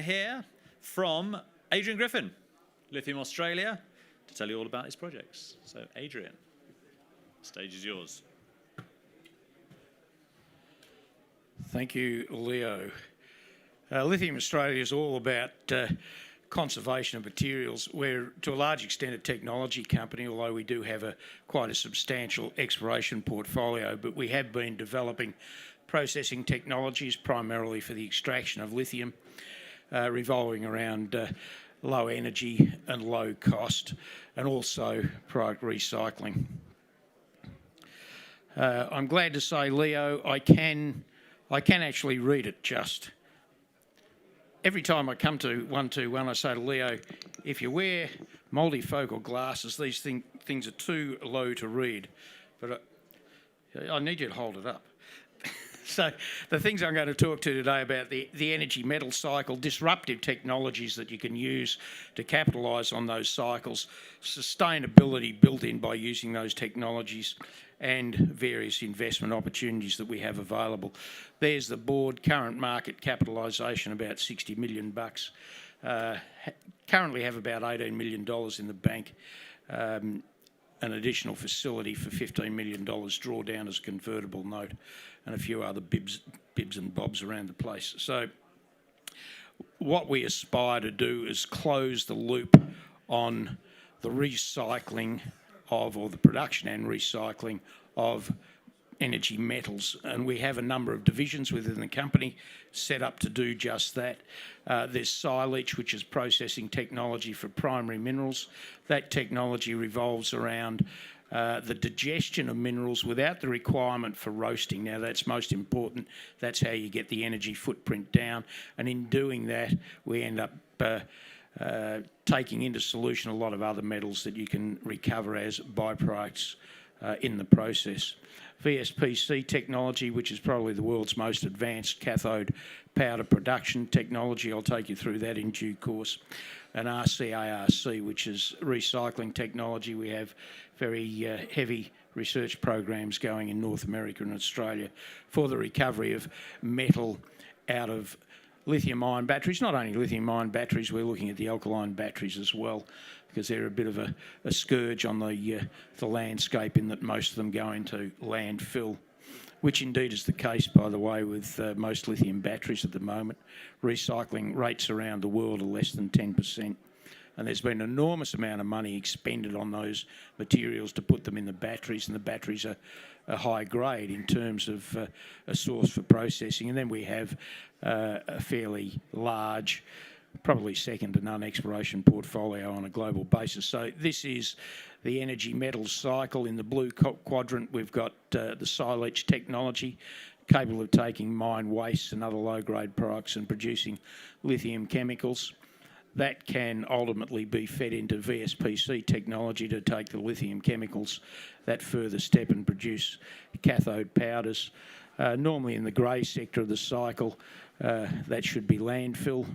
Here from Adrian Griffin, Lithium Australia, to tell you all about his projects. So Adrian, the stage is yours. Thank you, Leo. Lithium Australia is all about conservation of materials. We're, to a large extent, a technology company, although we do have quite a substantial exploration portfolio, but we have been developing processing technologies primarily for the extraction of lithium, revolving around low energy and low cost, and also product recycling. I'm glad to say, Leo, I can actually read it just. Every time I come to 121, I say to Leo, if you wear multifocal glasses, these things are too low to read. But I need you to hold it up. So the things I'm going to talk to today about the energy metal cycle, disruptive technologies that you can use to capitalise on those cycles, sustainability built in by using those technologies, and various investment opportunities that we have available. There's the board, current market capitalisation about $60 million. Currently have about $18 million in the bank. An additional facility for $15 million drawdown as a convertible note, and a few other bibs and bobs around the place. So what we aspire to do is close the loop on the recycling of, or the production and recycling of, energy metals, and we have a number of divisions within the company set up to do just that. There's silage, which is processing technology for primary minerals. That technology revolves around the digestion of minerals without the requirement for roasting. Now, that's most important. That's how you get the energy footprint down, and in doing that, we end up taking into solution a lot of other metals that you can recover as byproducts in the process. VSPC technology, which is probably the world's most advanced cathode powder production technology. I'll take you through that in due course. And RCARC, which is recycling technology. We have very heavy research programs going in North America and Australia for the recovery of metal out of lithium-ion batteries. Not only lithium-ion batteries, we're looking at the alkaline batteries as well, because they're a bit of a scourge on the landscape, in that most of them go into landfill, which indeed is the case, by the way, with most lithium batteries at the moment. Recycling rates around the world are less than 10%. And there's been an enormous amount of money expended on those materials to put them in the batteries, and the batteries are high grade in terms of a source for processing. And then we have a fairly large, probably second to none exploration portfolio on a global basis. So this is the energy metals cycle. In the blue quadrant, we've got the silage technology, capable of taking mine wastes and other low-grade products and producing lithium chemicals. That can ultimately be fed into VSPC technology to take the lithium chemicals that further step and produce cathode powders. Normally in the grey sector of the cycle, that should be landfill.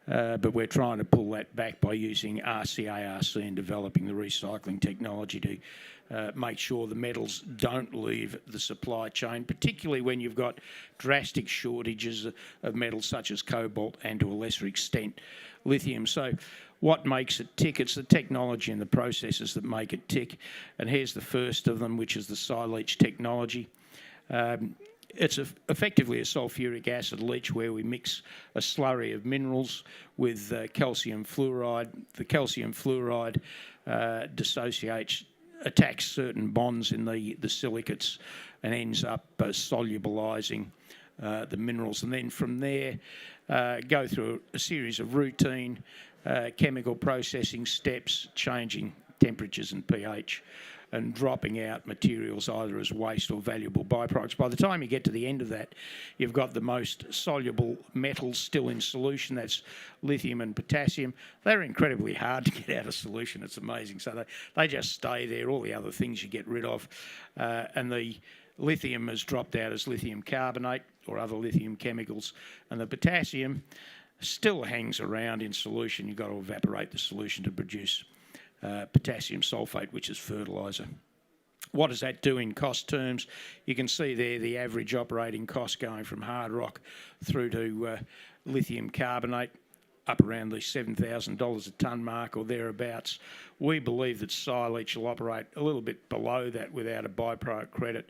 But we're trying to pull that back by using RCARC and developing the recycling technology to make sure the metals don't leave the supply chain, particularly when you've got drastic shortages of metals such as cobalt and, to a lesser extent, lithium. So what makes it tick? It's the technology and the processes that make it tick. And here's the first of them, which is the silage technology. It's effectively a sulfuric acid leach where we mix a slurry of minerals with calcium fluoride. The calcium fluoride attacks certain bonds in the silicates and ends up solubilizing the minerals. And then from there, go through a series of routine chemical processing steps, changing temperatures and pH, and dropping out materials either as waste or valuable byproducts. By the time you get to the end of that, you've got the most soluble metals still in solution. That's lithium and potassium. They're incredibly hard to get out of solution. It's amazing. So they just stay there. All the other things you get rid of. And the lithium has dropped out as lithium carbonate or other lithium chemicals. And the potassium still hangs around in solution. You've got to evaporate the solution to produce potassium sulfate, which is fertiliser. What does that do in cost terms? You can see there the average operating cost going from hard rock through to lithium carbonate. up around the $7,000 a tonne mark or thereabouts. We believe that silage will operate a little bit below that without a byproduct credit,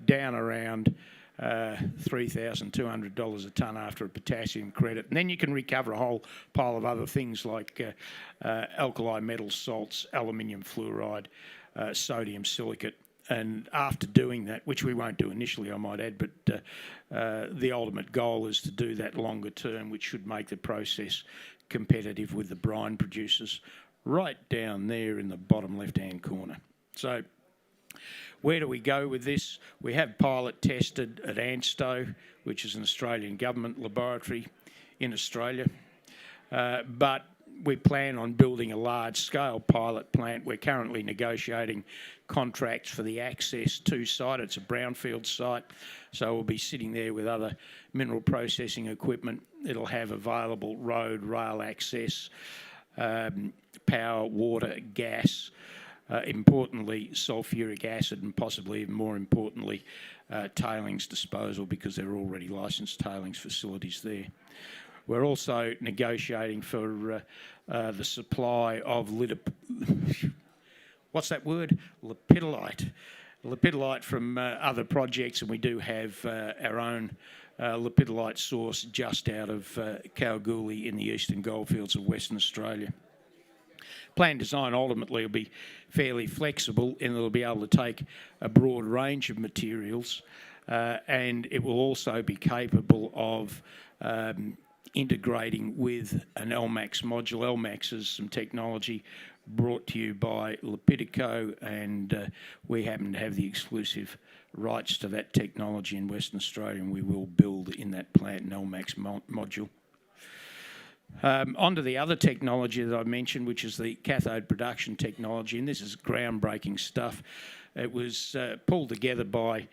down around $3,200 a tonne after a potassium credit. And then you can recover a whole pile of other things like alkali metal salts, aluminium fluoride, sodium silicate. And after doing that, which we won't do initially, I might add, but the ultimate goal is to do that longer term, which should make the process competitive with the brine producers right down there in the bottom left-hand corner. So where do we go with this? We have pilot tested at ANSTO, which is an Australian government laboratory in Australia, but we plan on building a large-scale pilot plant. We're currently negotiating contracts for the access to site. It's a brownfield site, so we'll be sitting there with other mineral processing equipment. It'll have available road, rail access, power, water, gas, importantly sulfuric acid, and possibly even more importantly tailings disposal, because there are already licensed tailings facilities there. We're also negotiating for the supply of what's that word? Lepidolite from other projects, and we do have our own lepidolite source just out of Kalgoorlie in the eastern goldfields of Western Australia. Plan design ultimately will be fairly flexible, and it'll be able to take a broad range of materials, and it will also be capable of integrating with an LMAX module. LMAX is some technology brought to you by Lepidico, and we happen to have the exclusive rights to that technology in Western Australia, and we will build in that plant an LMAX module. Onto the other technology that I mentioned, which is the cathode production technology, and this is groundbreaking stuff. It was pulled together by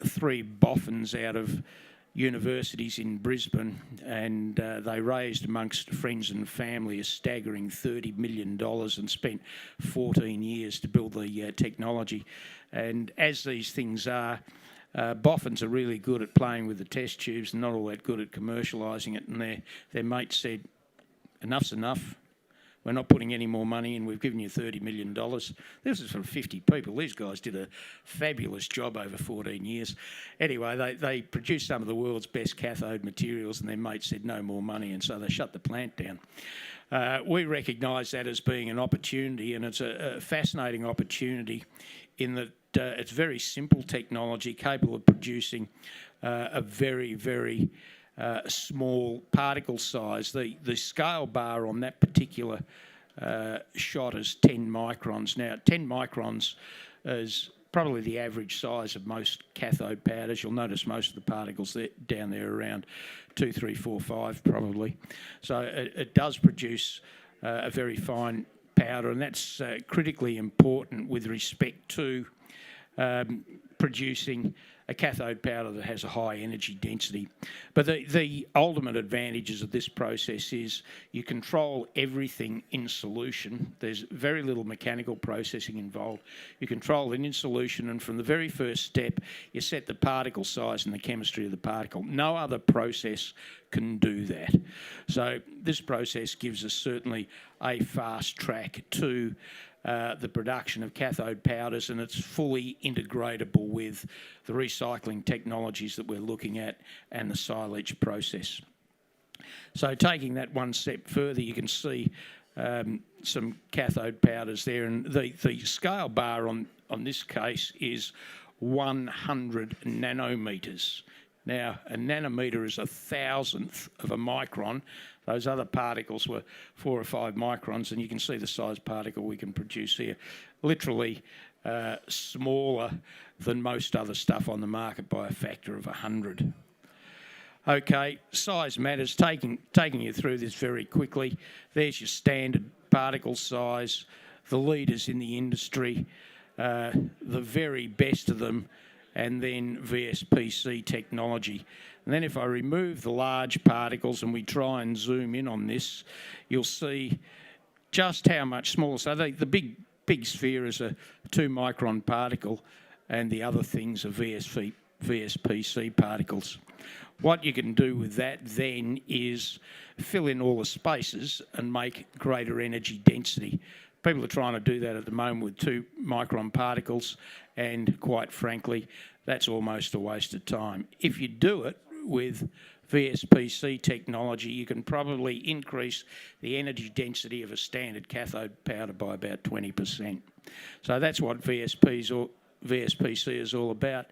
three boffins out of universities in Brisbane, and they raised amongst friends and family a staggering $30 million and spent 14 years to build the technology. And as these things are, boffins are really good at playing with the test tubes and not all that good at commercialising it, and their mate said, enough's enough. We're not putting any more money in. We've given you $30 million. This is from 50 people. These guys did a fabulous job over 14 years. Anyway, they produced some of the world's best cathode materials, and their mate said no more money, and so they shut the plant down. We recognise that as being an opportunity, and it's a fascinating opportunity in that it's very simple technology capable of producing a very, very small particle size. The scale bar on that particular shot is 10 microns. Now, 10 microns is probably the average size of most cathode powders. You'll notice most of the particles down there around 2, 3, 4, 5 probably. So it does produce a very fine powder, and that's critically important with respect to producing a cathode powder that has a high energy density. But the ultimate advantages of this process is you control everything in solution. There's very little mechanical processing involved. You control it in solution, and from the very first step, you set the particle size and the chemistry of the particle. No other process can do that. So this process gives us certainly a fast track to the production of cathode powders, and it's fully integratable with the recycling technologies that we're looking at and the silage process. So taking that one step further, you can see some cathode powders there, and the scale bar on this case is 100 nanometres. Now, a nanometre is 1,000th of a micron. Those other particles were 4 or 5 microns, and you can see the size particle we can produce here. Literally smaller than most other stuff on the market by a factor of 100. Okay, size matters. Taking you through this very quickly. There's your standard particle size, the leaders in the industry, the very best of them, and then VSPC technology. And then if I remove the large particles and we try and zoom in on this, you'll see just how much smaller. So the big sphere is a 2 micron particle, and the other things are VSPC particles. What you can do with that then is fill in all the spaces and make greater energy density. People are trying to do that at the moment with 2 micron particles, and quite frankly, that's almost a waste of time. If you do it with VSPC technology, you can probably increase the energy density of a standard cathode powder by about 20%. So that's what VSPC is all about.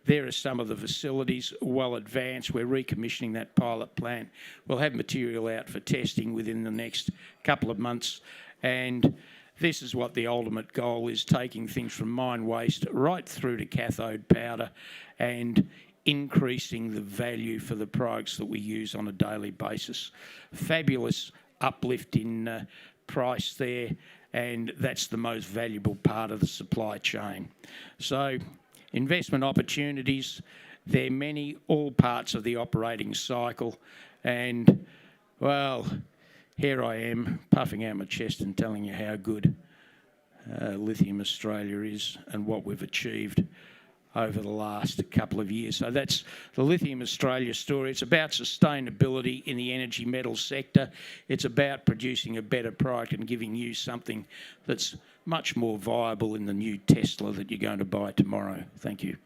There are some of the facilities well advanced. We're recommissioning that pilot plant. We'll have material out for testing within the next couple of months, and this is what the ultimate goal is, taking things from mine waste right through to cathode powder and increasing the value for the products that we use on a daily basis. Fabulous uplift in price there, and that's the most valuable part of the supply chain. So investment opportunities, they're many, all parts of the operating cycle, and, well, here I am puffing out my chest and telling you how good Lithium Australia is and what we've achieved over the last couple of years. So that's the Lithium Australia story. It's about sustainability in the energy metals sector. It's about producing a better product and giving you something that's much more viable in the new Tesla that you're going to buy tomorrow. Thank you.